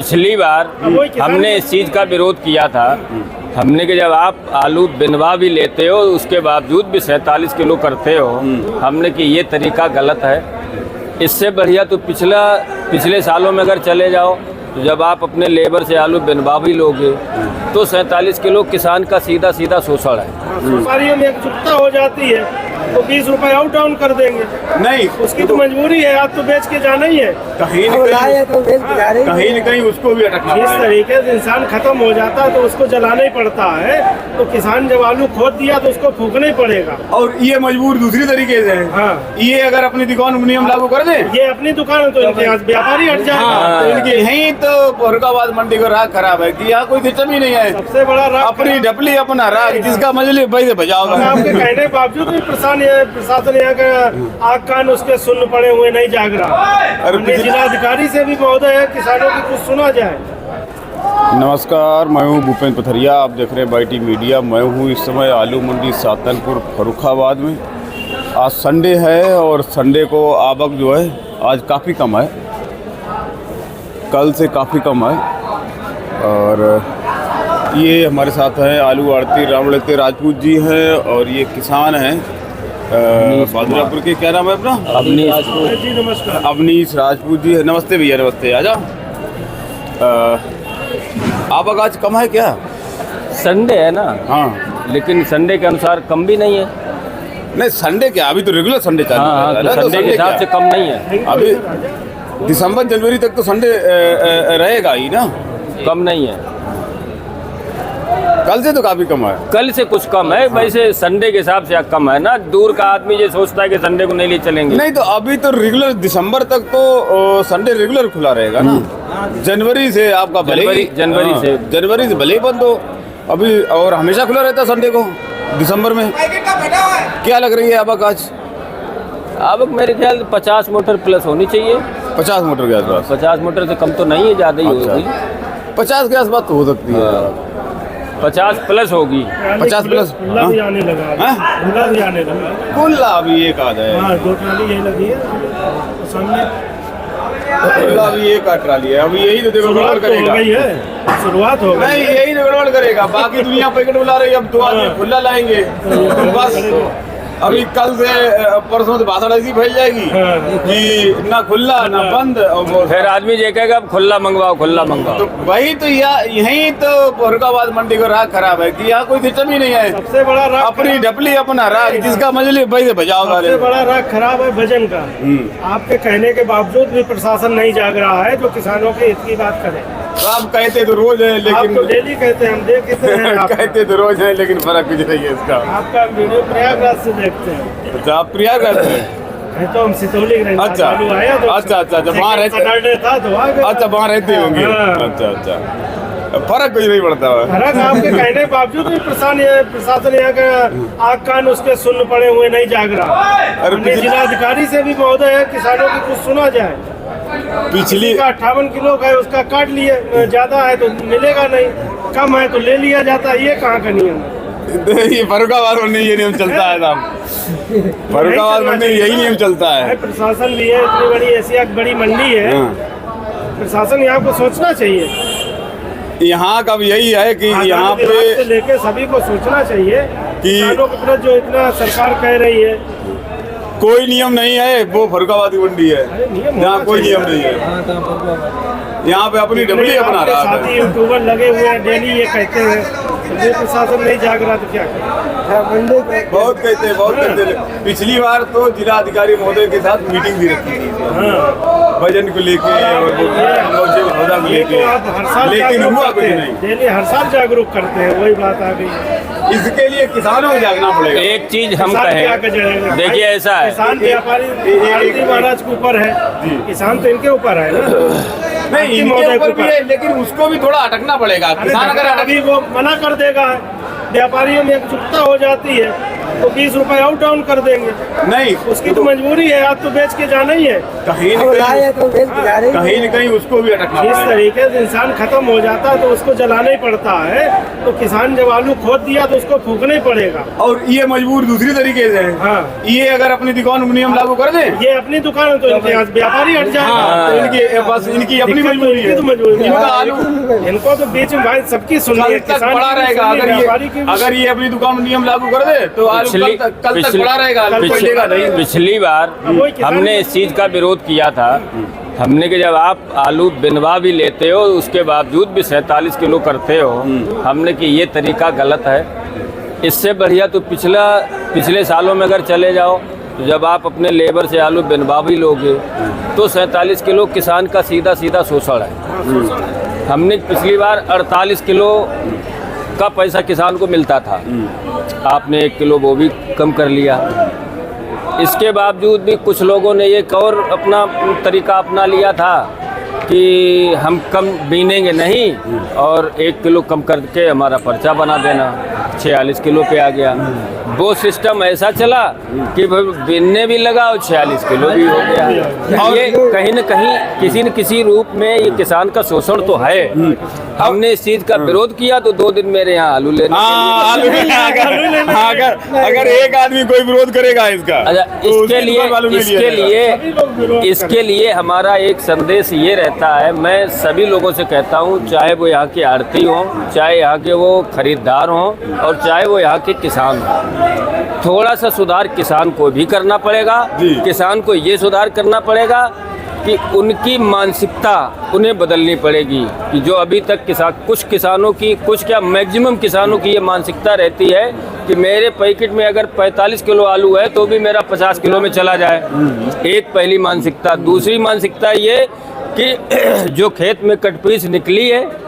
पिछली बार हमने इस चीज़ का विरोध किया था। हमने कि जब आप आलू बिनवा भी लेते हो उसके बावजूद भी 47 किलो करते हो, हमने कि ये तरीका गलत है। इससे बढ़िया तो पिछले सालों में अगर चले जाओ तो जब आप अपने लेबर से आलू बिनवा भी लोगे तो 47 किलो किसान का सीधा सीधा शोषण है। व्यापारियों में एकजुटता हो जाती है तो 20 रुपए आउट डाउन कर देंगे। नहीं, उसकी तो मजबूरी है, आज तो बेच के जाना ही है। कहीं न कहीं उसको भी अटकना जिस तरीके से इंसान खत्म हो जाता है तो उसको जलाना ही पड़ता है, तो किसान जब आलू खोद दिया तो उसको फूकना ही पड़ेगा। और ये मजबूर दूसरी तरीके से है। हाँ, ये अगर अपनी दुकान में नियम लागू कर दे, ये अपनी दुकान है तो इनके यहाँ व्यापारी हट जाएगा। तो इनके यही तो फरुखाबाद मंडी का राग खराब है कि यहाँ कोई सिस्टम ही नहीं है। सबसे बड़ा राग अपनी ढपली अपना राग, जिसका मजले पैसे बजाओ। आपके कहने के बावजूद भी प्रशासन यहाँ का आग कान उसके सुन्न पड़े हुए नहीं जाग रहा। जिलाधिकारी से भी महोदय है किसानों की कुछ सुना जाए। नमस्कार, मैं हूँ भूपेंद्र पथरिया, आप देख रहे हैं बाईटी मीडिया। मैं हूँ इस समय आलू मंडी सातलपुर फरुखाबाद में। आज संडे है और संडे को आवक जो है आज काफ़ी कम है, कल से काफ़ी कम है। और ये हमारे साथ हैं आलू आड़ती रामलते राजपूत जी हैं और ये किसान हैं बादरापुर के, क्या नाम है अपना? जी नमस्कार। अवनीश राजपूत जी है। नमस्ते भैया, नमस्ते। आ जाओ। आवक आज कम है क्या? संडे है ना। हाँ, लेकिन संडे के अनुसार कम भी नहीं है। नहीं संडे क्या, अभी तो रेगुलर संडे चालू हाँ, है। तो संडे के हिसाब से कम नहीं है। अभी दिसंबर जनवरी तक तो संडे रहेगा ही ना। कम नहीं है, कल से तो काफ़ी कम है। कल से कुछ कम है। वैसे संडे के हिसाब से कम है ना। दूर का आदमी ये सोचता है कि संडे को नहीं ले चलेंगे। नहीं तो अभी तो रेगुलर दिसंबर तक तो संडे रेगुलर खुला रहेगा ना। जनवरी से आपका जनवरी से भले ही बंद हो अभी, और हमेशा खुला रहता संडे को दिसंबर में। क्या लग रही है आवक आज? आवक मेरे ख्याल 50 मोटर प्लस होनी चाहिए। 50 मोटर के आसपास। 50 मोटर से कम तो नहीं है, ज़्यादा ही होगी। 50 के आसपास तो हो सकती है। 50 प्लस होगी। 50 प्लस खुला भी आने लगा, खुला भी आने लगा। खुला अभी एक आधा है। हाँ, 2 ट्राली यही लगी है सामने। खुला अभी एक आध ट्राली है। अभी यही तो देखो गड़बड़ करेगा। शुरुआत हो गई। नहीं, यही तो गड़बड़ करेगा। बाकी दुनिया पैकेट बुला रही है, अब 2 आदमी खुला लाएंगे बस। अभी कल से परसों से भाषण ऐसी फैल जाएगी कि ना खुला ना बंद। फिर आदमी ये कहेगा अब खुला मंगवाओ, खुला मंगवाओ। तो वही तो यही तो फरुखाबाद मंडी का राग खराब है कि यहाँ कोई सिस्टम ही नहीं है। सबसे बड़ा राग अपनी ढपली अपना राग, जिसका मजले पैसे बजाओ। सबसे बड़ा राग खराब है वजन का। आपके कहने के बावजूद भी प्रशासन नहीं जाग रहा है जो किसानों के हित की बात करे। तो आप कहते तो रोज है, लेकिन तो डेली कहते हैं, हम देखते हैं। कहते तो रोज है, लेकिन फर्क कुछ नहीं है इसका। आपका वीडियो प्रयागराज से देखते हैं। अच्छा, आप प्रयागराज से? नहीं तो हम सितौली रहते हैं। अच्छा आया तो अच्छा, वहाँ रहते था तो आ गए। अच्छा, वहाँ रहते होंगे। अच्छा, फर्क कुछ नहीं पड़ता है। फर्क आपके कहने के बावजूद भी प्रशासन यहाँ का आग कान उसके सुन्न पड़े हुए नहीं जाग रहा। जिलाधिकारी से भी महोदय है किसानों की कुछ सुना जाए। पिछली का 58 किलो का है, उसका काट लिए, ज्यादा है तो मिलेगा नहीं, कम है तो ले लिया जाता है। ये कहाँ का नियम है? ये फरुखाबाद मंडी ये नियम चलता है साहब। फरुखाबाद मंडी यही नियम चलता है। प्रशासन भी है, इतनी बड़ी एशिया की बड़ी मंडी है। प्रशासन यहाँ को सोचना चाहिए। यहाँ का भी यही है कि यहाँ पे लेके सभी को सोचना चाहिए कि किसानों के प्रति जो इतना सरकार कह रही है। कोई नियम नहीं है, वो फरुखाबाद की मंडी है, यहाँ कोई नियम नहीं है। यहाँ पे अपनी डबली अपना रहा है। साथी यूट्यूबर लगे हुए हैं, डेली ये कहते हैं। तो प्रशासन नहीं जाग रहा तो क्या करें? बहुत कहते हैं। पिछली बार तो जिलाधिकारी महोदय के साथ मीटिंग भी रखी थी वजन को लेके और होदा को लेके, लेकिन हुआ कुछ नहीं। डेली हर साल जागरूक करते हैं, वही बात आ गई। इसके लिए किसानों को जागना पड़ेगा। एक चीज हम कहें, देखिए ऐसा है, किसान व्यापारी महाराज के ऊपर है, किसान तो इनके ऊपर है ना। नहीं, इनके ऊपर भी है, लेकिन उसको भी थोड़ा अटकना पड़ेगा। किसान अगर अभी वो मना कर देगा, व्यापारियों में एकजुटता हो जाती है तो 20 रुपए आउट डाउन कर देंगे। नहीं उसकी तो मजबूरी है, आज तो बेच के जाना ही है। कहीं न कहीं उसको भी अटकना जिस पड़ेगा। तरीके से इंसान खत्म हो जाता है तो उसको जलाना ही पड़ता है। तो किसान जब आलू खोद दिया तो उसको फूकना ही पड़ेगा। और ये मजबूर दूसरी तरीके से है। हाँ। ये अगर अपनी दुकान में नियम लागू कर दे, ये अपनी दुकान है तो इनके यहाँ व्यापारी हट जाएगा। तो इनकी बस इनकी अपनी मजबूरी है। तो मजबूरी है। इनका आलू इनको तो बीच में भाई सबकी सुननी है, कल तक किसान पड़ा की भी रहेगा। सुननी है, व्यापारी की भी। अगर ये अपनी दुकान में नियम लागू कर दे तो आलू कल तक पड़ा रहेगा, कोई लेगा नहीं। पिछली बार हमने इस चीज़ का विरोध किया था। हमने कि जब आप आलू बिनवा भी लेते हो उसके बावजूद भी 47 किलो करते हो, हमने कि ये तरीका गलत है। इससे बढ़िया तो पिछले सालों में अगर चले जाओ तो जब आप अपने लेबर से आलू बिनवा भी लोगे तो 47 किलो किसान का सीधा सीधा शोषण है। हमने पिछली बार 48 किलो का पैसा किसान को मिलता था, आपने 1 किलो वो भी कम कर लिया। इसके बावजूद भी कुछ लोगों ने एक और अपना तरीका अपना लिया था कि हम कम बीनेंगे नहीं और 1 किलो कम करके हमारा पर्चा बना देना, 46 किलो पे आ गया। वो सिस्टम ऐसा चला कि बीनने भी लगा और 46 किलो भी हो गया। और ये कहीं न कहीं किसी न किसी रूप में ये किसान का शोषण तो है। हमने इस चीज़ का विरोध किया तो 2 दिन मेरे यहाँ आलू लेने अगर एक आदमी कोई विरोध करेगा इसका, अच्छा, तो इसके लिए हमारा एक संदेश ये रहता है। मैं सभी लोगों से कहता हूँ, चाहे वो यहाँ के आढ़ती हों, चाहे यहाँ के वो खरीदार हों और चाहे वो यहाँ के किसान हों, थोड़ा सा सुधार किसान को भी करना पड़ेगा। किसान को ये सुधार करना पड़ेगा कि उनकी मानसिकता उन्हें बदलनी पड़ेगी कि जो अभी तक कुछ किसानों की, कुछ क्या मैक्सिमम किसानों की ये मानसिकता रहती है कि मेरे पैकेट में अगर 45 किलो आलू है तो भी मेरा 50 किलो में चला जाए। एक पहली मानसिकता। दूसरी मानसिकता ये कि जो खेत में कटपीस निकली है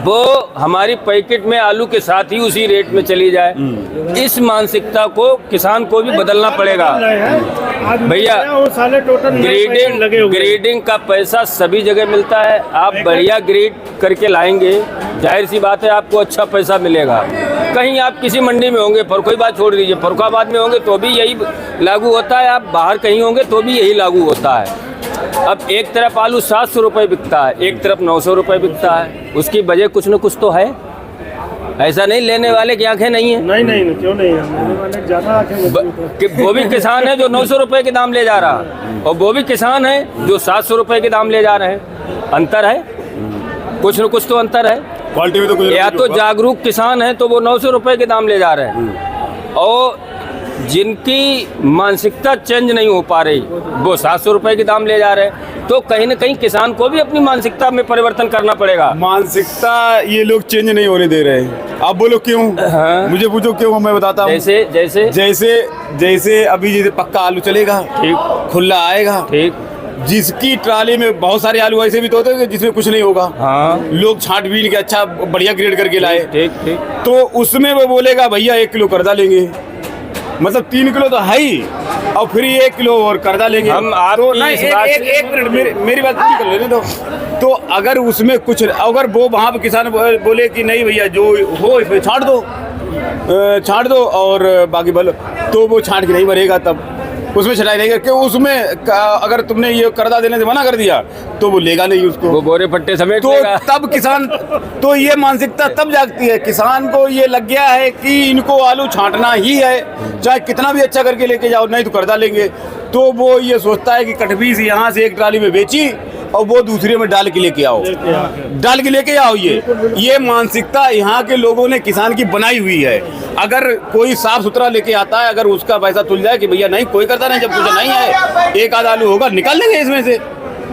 वो हमारी पैकेट में आलू के साथ ही उसी रेट में चली जाए। इस मानसिकता को किसान को भी बदलना पड़ेगा भैया। ग्रेडिंग का पैसा सभी जगह मिलता है। आप बढ़िया ग्रेड करके लाएंगे, जाहिर सी बात है आपको अच्छा पैसा मिलेगा। कहीं आप किसी मंडी में होंगे, कोई बात छोड़ दीजिए, फर्रुखाबाद में होंगे तो भी यही लागू होता है, आप बाहर कहीं होंगे तो भी यही लागू होता है। अब एक तरफ आलू 700 रुपये बिकता है, एक तरफ 900 रुपये बिकता है। उसकी वजह कुछ न कुछ तो है। ऐसा नहीं लेने वाले की आंखें नहीं है। नहीं क्यों नहीं है, लेने वाले ज़्यादा आंखें कि वो भी किसान है जो 900 रुपये के दाम ले जा रहा और वो भी किसान है जो 700 रुपये के दाम ले जा रहे हैं। अंतर है, कुछ न कुछ तो अंतर है। क्वालिटी में तो कुछ या तो जागरूक किसान है तो वो 900 रुपये के दाम ले जा रहे हैं और जिनकी मानसिकता चेंज नहीं हो पा रही वो 700 रुपये के दाम ले जा रहे हैं। तो कहीं न कहीं किसान को भी अपनी मानसिकता में परिवर्तन करना पड़ेगा। मानसिकता ये लोग चेंज नहीं होने दे रहे हैं। आप बोलो क्यों? हाँ। मुझे पूछो क्यों, मैं बताता हूँ। जैसे अभी जैसे पक्का आलू चलेगा, ठीक, खुला आएगा, ठीक, जिसकी ट्राली में बहुत सारे आलू ऐसे भी तो होते हैं जिसमें कुछ नहीं होगा। हाँ। लोग छांटबीन के अच्छा बढ़िया ग्रेड करके लाए, ठीक, तो उसमें वो बोलेगा भैया 1 किलो कर्जा लेंगे, मतलब 3 किलो तो है ही, और फिर 1 किलो और कर्जा लेंगे। हम तो नहीं, एक मिनट मेरी बात पूरी कर लेने दो। तो अगर उसमें कुछ, अगर वो वहाँ पे किसान बोले कि नहीं भैया जो हो इसमें छांट दो और बाकी बोलो, तो वो छांट के नहीं भरेगा, तब उसमें छटाई रहेगा। क्यों? उसमें अगर तुमने ये कर्जा देने से मना कर दिया तो वो लेगा नहीं उसको, वो बोरे पट्टे समेट तो लेगा। तब किसान, तो ये मानसिकता तब जागती है। किसान को ये लग गया है कि इनको आलू छांटना ही है, चाहे कितना भी अच्छा करके लेके जाओ, नहीं तो कर्जा लेंगे। तो वो ये सोचता है कि कटबीस यहाँ से एक ट्राली में बेची और वो दूसरे में डाल के लेके आओ। ये मानसिकता यहाँ के लोगों ने किसान की बनाई हुई है। अगर कोई साफ सुथरा लेके आता है, अगर उसका पैसा तुल जाए कि भैया नहीं कोई करता नहीं, जब कुछ नहीं है, एक आधा आलू होगा निकाल लेंगे इसमें से,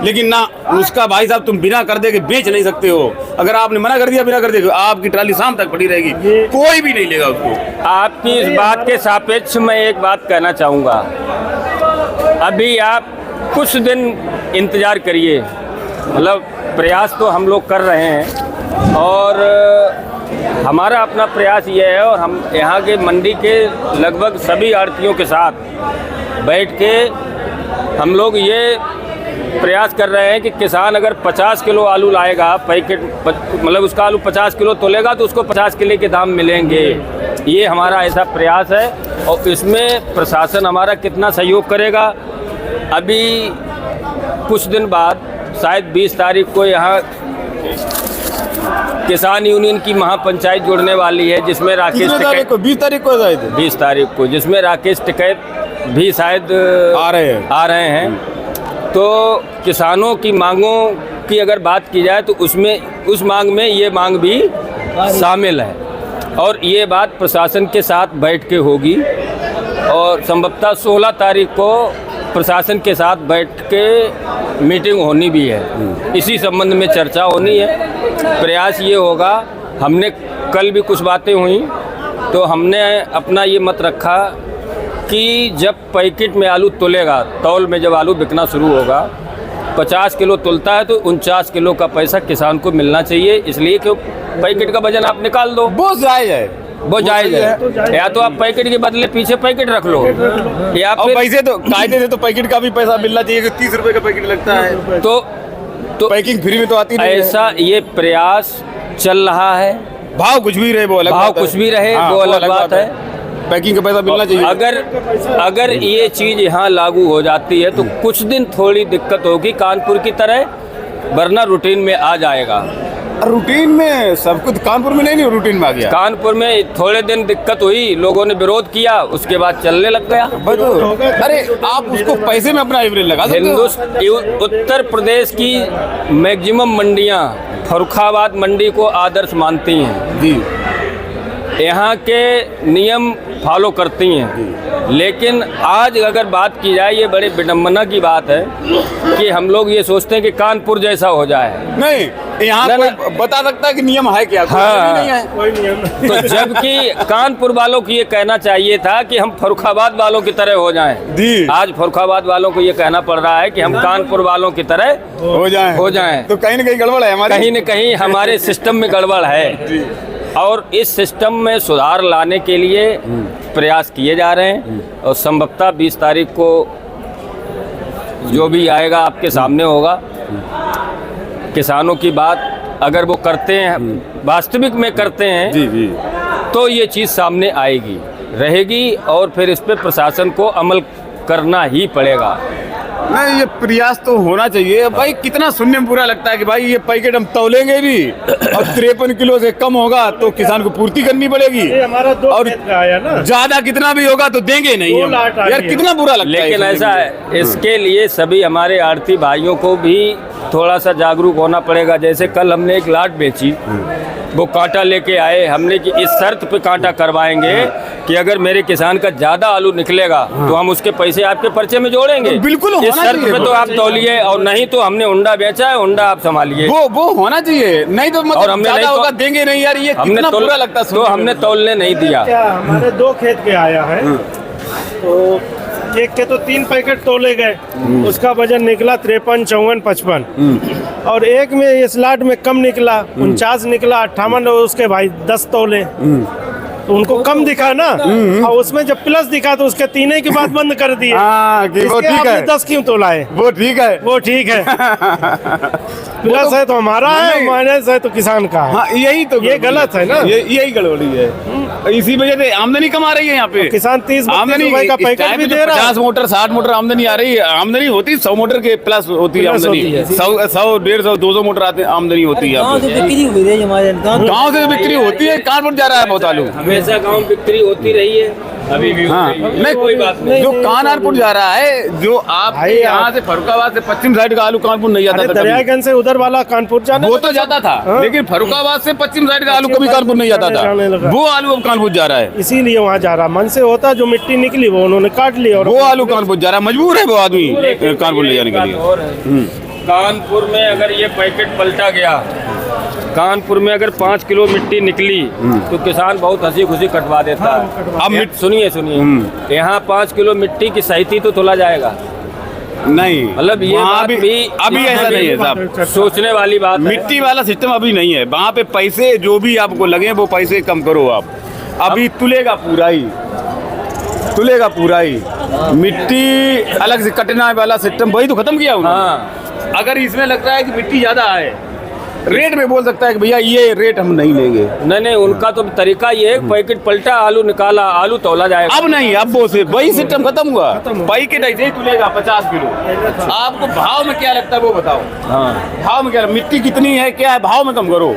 लेकिन ना, उसका भाई साहब तुम बिना कर दे के बेच नहीं सकते हो। अगर आपने मना कर दिया बिना कर दे, आपकी ट्राली शाम तक पड़ी रहेगी, कोई भी नहीं लेगा उसको। आपकी इस बात के सापेक्ष मैं एक बात कहना चाहूँगा। अभी आप कुछ दिन इंतज़ार करिए, मतलब प्रयास तो हम लोग कर रहे हैं और हमारा अपना प्रयास ये है, और हम यहाँ के मंडी के लगभग सभी आढ़तियों के साथ बैठ के हम लोग ये प्रयास कर रहे हैं कि किसान अगर 50 किलो आलू लाएगा पैकेट, मतलब उसका आलू 50 किलो तोलेगा तो उसको 50 किलो के दाम मिलेंगे। ये हमारा ऐसा प्रयास है और इसमें प्रशासन हमारा कितना सहयोग करेगा। अभी कुछ दिन बाद शायद 20 तारीख को यहाँ किसान यूनियन की महापंचायत जुड़ने वाली है, जिसमें राकेश टिकैत को 20 तारीख को शायद 20 तारीख को, जिसमें राकेश टिकैत भी शायद आ रहे हैं। तो किसानों की मांगों की अगर बात की जाए तो उसमें उस मांग में ये मांग भी शामिल है और ये बात प्रशासन के साथ बैठ के होगी और संभवतः 16 तारीख को प्रशासन के साथ बैठ के मीटिंग होनी भी है। इसी संबंध में चर्चा होनी है। प्रयास ये होगा, हमने कल भी कुछ बातें हुई तो हमने अपना ये मत रखा कि जब पैकेट में आलू तुलेगा, तौल में जब आलू बिकना शुरू होगा, 50 किलो तुलता है तो 49 किलो का पैसा किसान को मिलना चाहिए। इसलिए कि पैकेट का वजन आप निकाल दो, वो जायज़ है, वो जायज़ है। या तो आप पैकेट के बदले पीछे पैकेट रख लो, या और फिर पैसे तो कायदे से तो पैकेट का भी पैसा मिलना चाहिए कि 30 रुपए का पैकेट लगता है, तो पैकिंग फ्री में तो आती नहीं है। ऐसा ये प्रयास चल रहा है। भाव कुछ भी रहे वो अलग भाव बात है। कुछ भी रहे हाँ, वो अलग बात बात है। पैकिंग का पैसा मिलना चाहिए। अगर ये चीज़ यहाँ लागू हो जाती है तो कुछ दिन थोड़ी दिक्कत होगी कानपुर की तरह, वरना रूटीन में आ जाएगा। रूटीन में सब कुछ कानपुर में नहीं रूटीन में आ गया। कानपुर में थोड़े दिन दिक्कत हुई, लोगों ने विरोध किया, उसके बाद चलने लग गया। अरे आप उसको पैसे में अपना एवरेज लगा सकते हो। उत्तर प्रदेश की मैक्सिमम मंडियाँ फर्रुखाबाद मंडी को आदर्श मानती हैं जी, यहाँ के नियम फॉलो करती हैं। लेकिन आज अगर बात की जाए, ये बड़े विडम्बना की बात है कि हम लोग ये सोचते हैं कि कानपुर जैसा हो जाए। नहीं, यहाँ कोई बता सकता है कि नियम है क्या? हाँ, नहीं है कोई नियम नहीं। तो जबकि कानपुर वालों को ये कहना चाहिए था कि हम फर्रुखाबाद वालों की तरह हो जाएं। जी, आज फर्रुखाबाद वालों को ये कहना पड़ रहा है कि हम कानपुर वालों की तरह हो जाएं। तो कहीं न कहीं गड़बड़ है हमारी, कहीं न कहीं हमारे सिस्टम में गड़बड़ है और इस सिस्टम में सुधार लाने के लिए प्रयास किए जा रहे हैं और संभवतः 20 तारीख को जो भी आएगा आपके सामने होगा। किसानों की बात अगर वो करते हैं, वास्तविक में करते हैं, जी जी, तो ये चीज़ सामने आएगी, रहेगी और फिर इस पे प्रशासन को अमल करना ही पड़ेगा। नहीं, ये प्रयास तो होना चाहिए भाई। कितना सुनने में बुरा लगता है कि भाई ये पैकेट हम तौलेंगे भी और 53 किलो से कम होगा तो किसान को पूर्ति करनी पड़ेगी। ये हमारा दो और खेत का आया ना, ज्यादा कितना भी होगा तो देंगे नहीं हम। यार कितना बुरा लगता है। लेकिन ऐसा है, इसके लिए सभी हमारे आढ़ती भाइयों को भी थोड़ा सा जागरूक होना पड़ेगा। जैसे कल हमने एक लाट बेची, वो कांटा लेके आए, हमने कि इस शर्त पे कांटा करवाएंगे कि अगर मेरे किसान का ज्यादा आलू निकलेगा तो हम उसके पैसे आपके पर्चे में जोड़ेंगे। बिल्कुल इस शर्त पे तो आप तौलिए, और नहीं तो हमने हुंडा बेचा है, हुंडा आप संभालिए। वो होना चाहिए, नहीं तो मतलब और हमने ज्यादा नहीं होगा देंगे नहीं। यार ये हमने कितना बुरा लगता है। तो हमने तौलने नहीं दिया। क्या हमारे 2 खेत के आया है, तो एक के तो 3 पैकेट तोले गए, उसका वजन निकला 53, 54, 55 और एक में इस लाट में कम निकला 49 निकला 58, और उसके भाई 10 तोले, तो उनको कम दिखा ना, और उसमें जब प्लस दिखा तो उसके 3 की बात बंद कर दिए। हाँ, कि वो ठीक है, 10 क्यों तोलाए? वो ठीक है, वो ठीक है। प्लस है तो हमारा है, माइनस है तो किसान का है। हाँ, यही तो ये गलत है ना, यही गड़बड़ी है। इसी वजह से आमदनी कम आ रही है यहाँ पे। किसान 30-32 रुपए का पैकेट भी दे रहा है। 50 मोटर 60 मोटर आमदनी आ रही है। आमदनी होती 100 मोटर के प्लस होती है आमदनी। 100 150 200 मोटर आते आमदनी होती है। गाँव से बिक्री हुई है हमारे गाँव से बिक्री होती है, कानपुर जा रहा है बहुत आलू। हमेशा गाँव बिक्री होती रही है, अभी भी हाँ, नहीं कोई बात नहीं। जो कानपुर जा रहा है, जो आप यहाँ से फर्रुखाबाद से पश्चिम साइड का आलू कानपुर नहीं जाता था। दरियागंज से उधर वाला कानपुर जाने वो तो जाता था, लेकिन फर्रुखाबाद से पश्चिम साइड का आलू कभी कानपुर नहीं जाता था। वो आलू अब कानपुर जा रहा है, इसीलिए वहाँ जा रहा। मन से होता जो मिट्टी निकली वो उन्होंने काट ली, और वो आलू कानपुर जा रहा है। मजबूर है वो आदमी कानपुर ले जाने के लिए। कानपुर में अगर ये पैकेट पलटा गया, कानपुर में अगर 5 किलो मिट्टी निकली तो किसान बहुत हंसी खुशी कटवा देता है। अब सुनिए यहाँ 5 किलो मिट्टी की सहिती तो तोला जाएगा नहीं, मतलब ये बात भी अभी ऐसा नहीं है साहब। सोचने वाली बात है। मिट्टी वाला सिस्टम अभी नहीं है वहाँ पे। पैसे जो भी आपको लगे वो पैसे कम करो आप। अभी तुलेगा पूरा ही, तुलेगा पूरा ही। मिट्टी अलग से कटना वाला सिस्टम वही तो खत्म किया उन्होंने। हाँ, अगर इसमें लगता है कि मिट्टी ज्यादा है, रेट में बोल सकता है कि भैया ये रेट हम नहीं लेंगे। नहीं, उनका तो तरीका ये है, पैकेट पलटा, आलू निकाला, आलू तौला जाएगा। अब नहीं, अब वो से वही सिस्टम खत्म हुआ। पैकेट ऐसे ही तुलेगा 50 किलो। आपको भाव में क्या लगता है वो बताओ। हाँ, भाव में क्या, मिट्टी कितनी है क्या है, भाव में कम करो।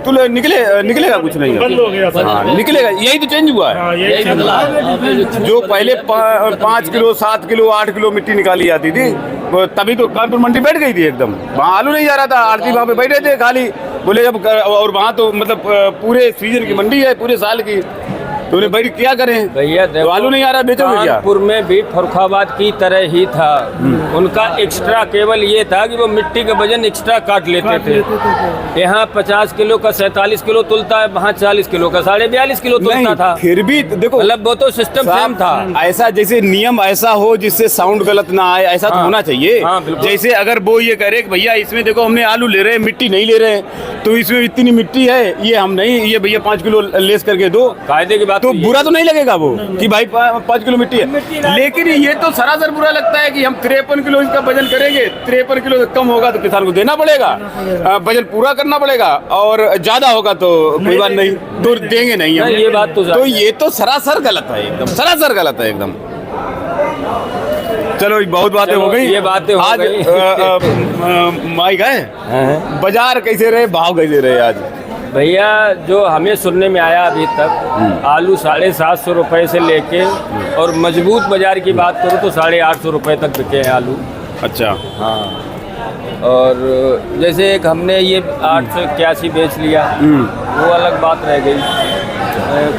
तुले निकलेगा कुछ नहीं बंद हो गया सर। हाँ, निकलेगा, यही तो चेंज हुआ है। हाँ, यही बदला है। जो पहले 5 किलो 7 किलो 8 किलो मिट्टी निकाली जाती थी, वो तभी तो कानपुर मंडी बैठ गई थी एकदम। वहाँ आलू नहीं जा रहा था, आरती वहाँ पे बैठे थे खाली, बोले जब, और वहाँ तो मतलब पूरे सीजन की मंडी है, पूरे साल की, तो उन्हें बैठ क्या करें भैया तो आलू नहीं आ रहा, बेचोगे क्या। कानपुर में भी फर्रुखाबाद की तरह ही था। उनका एक्स्ट्रा केवल ये था कि वो मिट्टी का वजन एक्स्ट्रा काट लेते थे। यहाँ 50 किलो का 47 किलो तुलता है, वहाँ 40 किलो का 42.5 किलो तुलता नहीं, था। फिर भी देखो, मतलब वो तो सिस्टम सेम था। ऐसा जैसे नियम ऐसा हो जिससे साउंड गलत ना आए, ऐसा तो हाँ, होना चाहिए। हाँ, बिल्कुल। जैसे अगर वो ये करे कि भैया इसमें देखो हमने आलू ले रहे हैं, मिट्टी नहीं ले रहे हैं, तो इसमें इतनी मिट्टी है, ये हम नहीं, ये भैया 5 किलो लेस करके दो, कायदे की बात तो ये है। बुरा तो नहीं लगेगा वो कि भाई 5 किलो मिट्टी है। लेकिन ये तो सरासर बुरा लगता है कि हम 53 किलो इसका वजन करेंगे, 53 किलो से कम होगा तो किसान को देना पड़ेगा, वजन पूरा करना पड़ेगा, और ज्यादा होगा तो कोई बात नहीं, तो देंगे नहीं हम। नहीं, ये बात तो ये तो सरासर गलत है, एकदम सरासर गलत है एकदम। चलो बहुत बातें चलो, हो गई, ये बातें हो आज गई। माइक है, हाँ। बाजार कैसे रहे, भाव कैसे रहे आज। भैया जो हमें सुनने में आया अभी तक, आलू 750 रुपए से लेके, और मजबूत बाजार की बात करूँ तो 850 रुपए तक बिके हैं आलू। अच्छा, हाँ, और जैसे एक हमने ये 881 बेच लिया, वो अलग बात रह गई।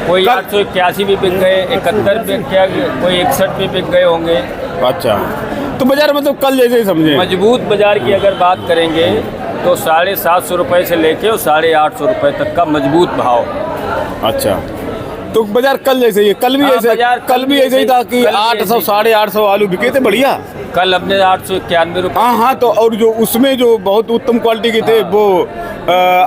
कोई 881 भी बिक गए, 71 बिक गया, कोई 61 भी बिक गए होंगे। अच्छा, तो बाजार मतलब कल जैसे ही समझे। मजबूत बाजार की अगर बात करेंगे तो 750 रुपए से लेके और 850 रुपए तक का मजबूत भाव। अच्छा, तो बाजार कल जैसे ही, कल भी हाँ, ऐसे, बाजार कल भी ऐसे ही था कि कल भी 800 ऐसे ही। 850 आलू बिके थे, बढ़िया। कल अपने 891 रुपये। हाँ, तो और जो उसमें जो बहुत उत्तम क्वालिटी के थे वो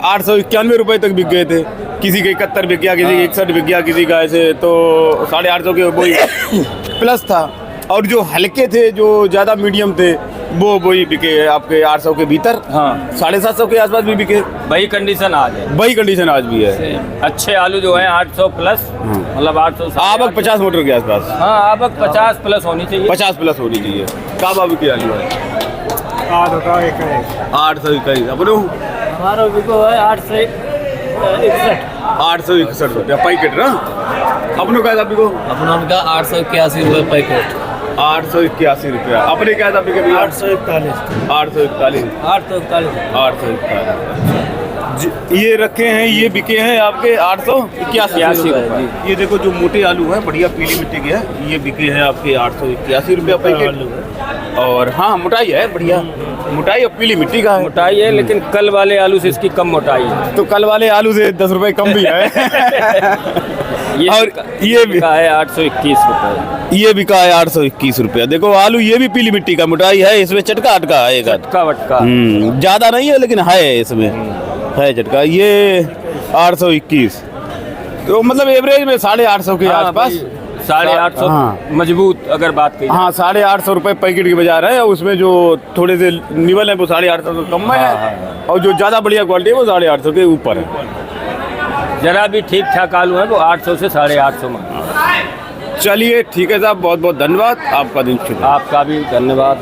891 रुपए तक बिक गए थे। किसी के 71 बिक गया, किसी के 61 बिक गया, किसी का ऐसे, तो 850 के वही प्लस था। और जो हल्के थे, जो ज़्यादा मीडियम थे, वो वही बिके आपके 800 के भीतर। हाँ, 750 के आसपास भी बिके। वही कंडीशन आज है। वही कंडीशन आज भी है। अच्छे आलू जो है 800 प्लस, मतलब 800 आवक 50 मोटर के आसपास, हाँ, आवक 50 प्लस होनी चाहिए। 50 प्लस होनी चाहिए। का बाबू की आलू है 821 अपने हमारा बिको है 861 रुपया पैकेट ना। अपनों का बिको अपना उनका 881 रुपये पैकेट। 881 रुपया। अपने क्या था बिके भैया? 841 841 841। ये रखे हैं, ये बिके हैं आपके 881 रुपये। ये देखो जो मोटे आलू हैं, बढ़िया पीली मिट्टी के हैं, ये बिके हैं आपके 881 रुपया पैकेट। और हाँ, मोटाई है बढ़िया, मोटाई और पीली मिट्टी का है। मोटाई है, लेकिन कल वाले आलू से इसकी कम मोटाई है। तो कल वाले आलू से 10 रुपए कम भी है। और ये भी का है 821 रुपये। ये बिका है 821 रुपया। देखो आलू ये भी पीली मिट्टी का, मोटाई है इसमें, चटका अटका है एक आध। चटका वटका ज्यादा नहीं है लेकिन है इसमें, है चटका। ये 821, तो मतलब एवरेज में 850 के आसपास, 850 हाँ। मजबूत अगर बात की। हाँ, 850 रुपए पैकेट की बाजार है। उसमें जो थोड़े से निवल है वो 850 से कम में है, और जो ज्यादा बढ़िया क्वालिटी है वो 850 के ऊपर है। जरा भी ठीक ठाक आलू है वो 800 से 850 में। चलिए ठीक है साहब, बहुत बहुत धन्यवाद, आपका दिन शुभ। आपका भी धन्यवाद।